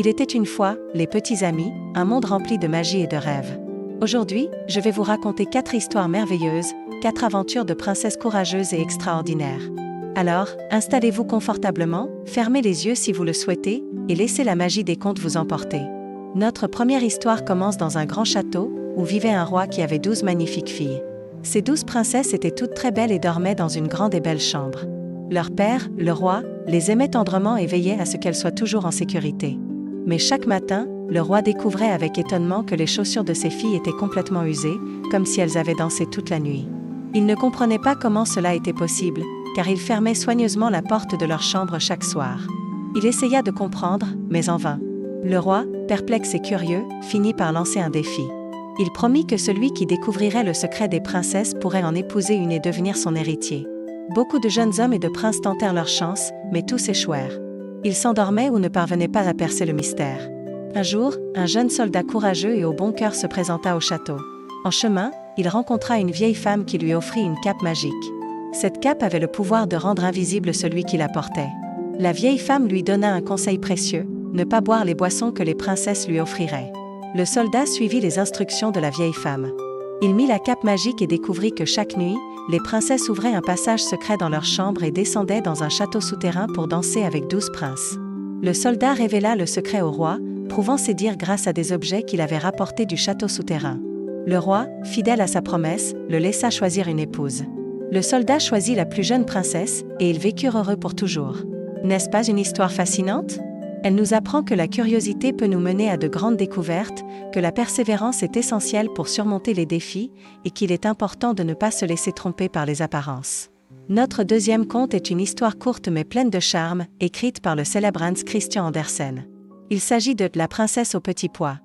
Il était une fois, les petits amis, un monde rempli de magie et de rêves. Aujourd'hui, je vais vous raconter 4 histoires merveilleuses, 4 aventures de princesses courageuses et extraordinaires. Alors, installez-vous confortablement, fermez les yeux si vous le souhaitez, et laissez la magie des contes vous emporter. Notre première histoire commence dans un grand château, où vivait un roi qui avait 12 magnifiques filles. Ces 12 princesses étaient toutes très belles et dormaient dans une grande et belle chambre. Leur père, le roi, les aimait tendrement et veillait à ce qu'elles soient toujours en sécurité. Mais chaque matin, le roi découvrait avec étonnement que les chaussures de ses filles étaient complètement usées, comme si elles avaient dansé toute la nuit. Il ne comprenait pas comment cela était possible, car il fermait soigneusement la porte de leur chambre chaque soir. Il essaya de comprendre, mais en vain. Le roi, perplexe et curieux, finit par lancer un défi. Il promit que celui qui découvrirait le secret des princesses pourrait en épouser une et devenir son héritier. Beaucoup de jeunes hommes et de princes tentèrent leur chance, mais tous échouèrent. Ils s'endormaient ou ne parvenaient pas à percer le mystère. Un jour, un jeune soldat courageux et au bon cœur se présenta au château. En chemin, il rencontra une vieille femme qui lui offrit une cape magique. Cette cape avait le pouvoir de rendre invisible celui qui la portait. La vieille femme lui donna un conseil précieux, ne pas boire les boissons que les princesses lui offriraient. Le soldat suivit les instructions de la vieille femme. Il mit la cape magique et découvrit que chaque nuit, les princesses ouvraient un passage secret dans leur chambre et descendaient dans un château souterrain pour danser avec 12 princes. Le soldat révéla le secret au roi, prouvant ses dires grâce à des objets qu'il avait rapportés du château souterrain. Le roi, fidèle à sa promesse, le laissa choisir une épouse. Le soldat choisit la plus jeune princesse, et ils vécurent heureux pour toujours. N'est-ce pas une histoire fascinante ? Elle nous apprend que la curiosité peut nous mener à de grandes découvertes, que la persévérance est essentielle pour surmonter les défis, et qu'il est important de ne pas se laisser tromper par les apparences. Notre deuxième conte est une histoire courte mais pleine de charme, écrite par le célèbre Hans Christian Andersen. Il s'agit de La princesse au petit pois.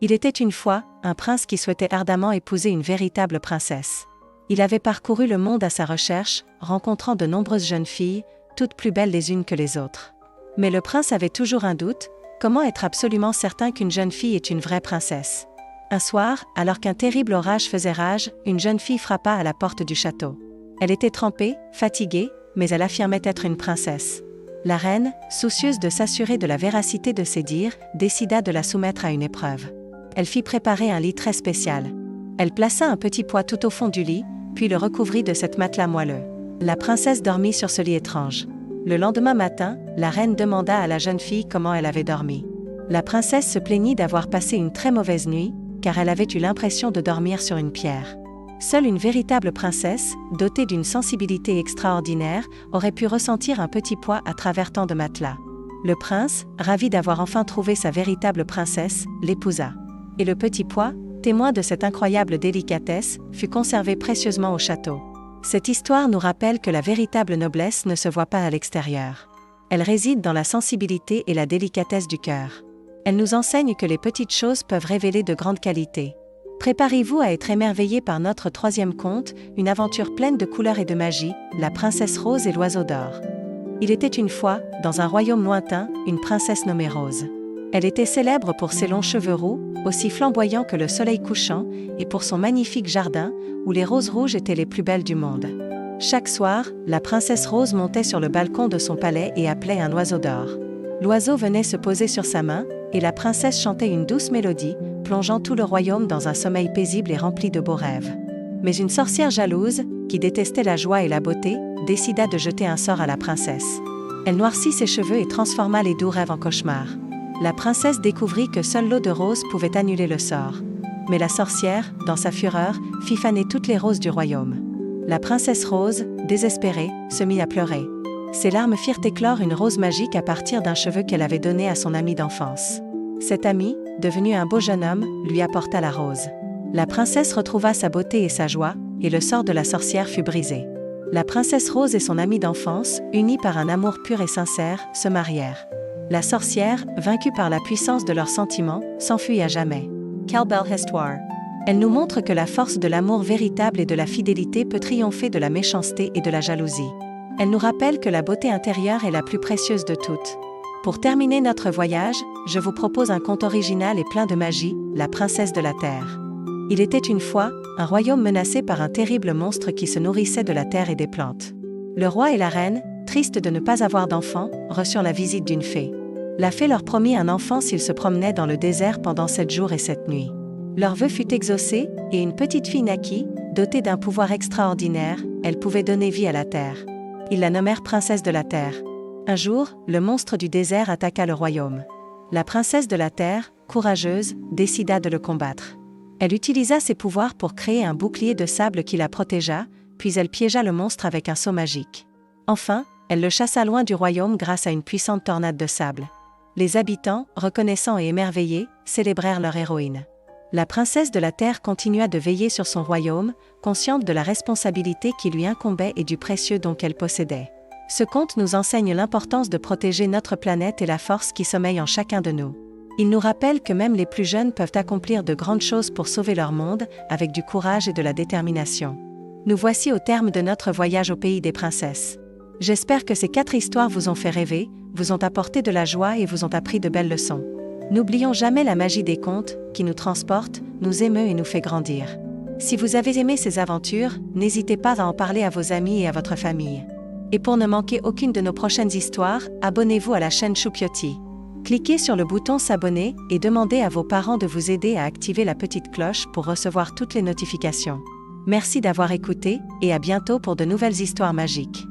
Il était une fois, un prince qui souhaitait ardemment épouser une véritable princesse. Il avait parcouru le monde à sa recherche, rencontrant de nombreuses jeunes filles, toutes plus belles les unes que les autres. Mais le prince avait toujours un doute, comment être absolument certain qu'une jeune fille est une vraie princesse ? Un soir, alors qu'un terrible orage faisait rage, une jeune fille frappa à la porte du château. Elle était trempée, fatiguée, mais elle affirmait être une princesse. La reine, soucieuse de s'assurer de la véracité de ses dires, décida de la soumettre à une épreuve. Elle fit préparer un lit très spécial. Elle plaça un petit pois tout au fond du lit, puis le recouvrit de cet matelas moelleux. La princesse dormit sur ce lit étrange. Le lendemain matin, la reine demanda à la jeune fille comment elle avait dormi. La princesse se plaignit d'avoir passé une très mauvaise nuit, car elle avait eu l'impression de dormir sur une pierre. Seule une véritable princesse, dotée d'une sensibilité extraordinaire, aurait pu ressentir un petit pois à travers tant de matelas. Le prince, ravi d'avoir enfin trouvé sa véritable princesse, l'épousa. Et le petit pois, témoin de cette incroyable délicatesse, fut conservé précieusement au château. Cette histoire nous rappelle que la véritable noblesse ne se voit pas à l'extérieur. Elle réside dans la sensibilité et la délicatesse du cœur. Elle nous enseigne que les petites choses peuvent révéler de grandes qualités. Préparez-vous à être émerveillés par notre troisième conte, une aventure pleine de couleurs et de magie, La princesse rose et l'oiseau d'or. Il était une fois, dans un royaume lointain, une princesse nommée Rose. Elle était célèbre pour ses longs cheveux roux, aussi flamboyants que le soleil couchant, et pour son magnifique jardin, où les roses rouges étaient les plus belles du monde. Chaque soir, la princesse Rose montait sur le balcon de son palais et appelait un oiseau d'or. L'oiseau venait se poser sur sa main, et la princesse chantait une douce mélodie, plongeant tout le royaume dans un sommeil paisible et rempli de beaux rêves. Mais une sorcière jalouse, qui détestait la joie et la beauté, décida de jeter un sort à la princesse. Elle noircit ses cheveux et transforma les doux rêves en cauchemars. La princesse découvrit que seule l'eau de rose pouvait annuler le sort. Mais la sorcière, dans sa fureur, fit faner toutes les roses du royaume. La princesse Rose, désespérée, se mit à pleurer. Ses larmes firent éclore une rose magique à partir d'un cheveu qu'elle avait donné à son ami d'enfance. Cet ami, devenu un beau jeune homme, lui apporta la rose. La princesse retrouva sa beauté et sa joie, et le sort de la sorcière fut brisé. La princesse Rose et son ami d'enfance, unis par un amour pur et sincère, se marièrent. La sorcière, vaincue par la puissance de leurs sentiments, s'enfuit à jamais. Quelle belle histoire! Elle nous montre que la force de l'amour véritable et de la fidélité peut triompher de la méchanceté et de la jalousie. Elle nous rappelle que la beauté intérieure est la plus précieuse de toutes. Pour terminer notre voyage, je vous propose un conte original et plein de magie, La princesse de la terre. Il était une fois, un royaume menacé par un terrible monstre qui se nourrissait de la terre et des plantes. Le roi et la reine, tristes de ne pas avoir d'enfants, reçurent la visite d'une fée. La fée leur promit un enfant s'ils se promenaient dans le désert pendant 7 jours et 7 nuits. Leur vœu fut exaucé, et une petite fille naquit, dotée d'un pouvoir extraordinaire, elle pouvait donner vie à la terre. Ils la nommèrent princesse de la terre. Un jour, le monstre du désert attaqua le royaume. La princesse de la terre, courageuse, décida de le combattre. Elle utilisa ses pouvoirs pour créer un bouclier de sable qui la protégea, puis elle piégea le monstre avec un seau magique. Enfin, elle le chassa loin du royaume grâce à une puissante tornade de sable. Les habitants, reconnaissants et émerveillés, célébrèrent leur héroïne. La princesse de la terre continua de veiller sur son royaume, consciente de la responsabilité qui lui incombait et du précieux don qu'elle possédait. Ce conte nous enseigne l'importance de protéger notre planète et la force qui sommeille en chacun de nous. Il nous rappelle que même les plus jeunes peuvent accomplir de grandes choses pour sauver leur monde, avec du courage et de la détermination. Nous voici au terme de notre voyage au pays des princesses. J'espère que ces 4 histoires vous ont fait rêver, vous ont apporté de la joie et vous ont appris de belles leçons. N'oublions jamais la magie des contes, qui nous transporte, nous émeut et nous fait grandir. Si vous avez aimé ces aventures, n'hésitez pas à en parler à vos amis et à votre famille. Et pour ne manquer aucune de nos prochaines histoires, abonnez-vous à la chaîne Choupioti. Cliquez sur le bouton s'abonner et demandez à vos parents de vous aider à activer la petite cloche pour recevoir toutes les notifications. Merci d'avoir écouté, et à bientôt pour de nouvelles histoires magiques.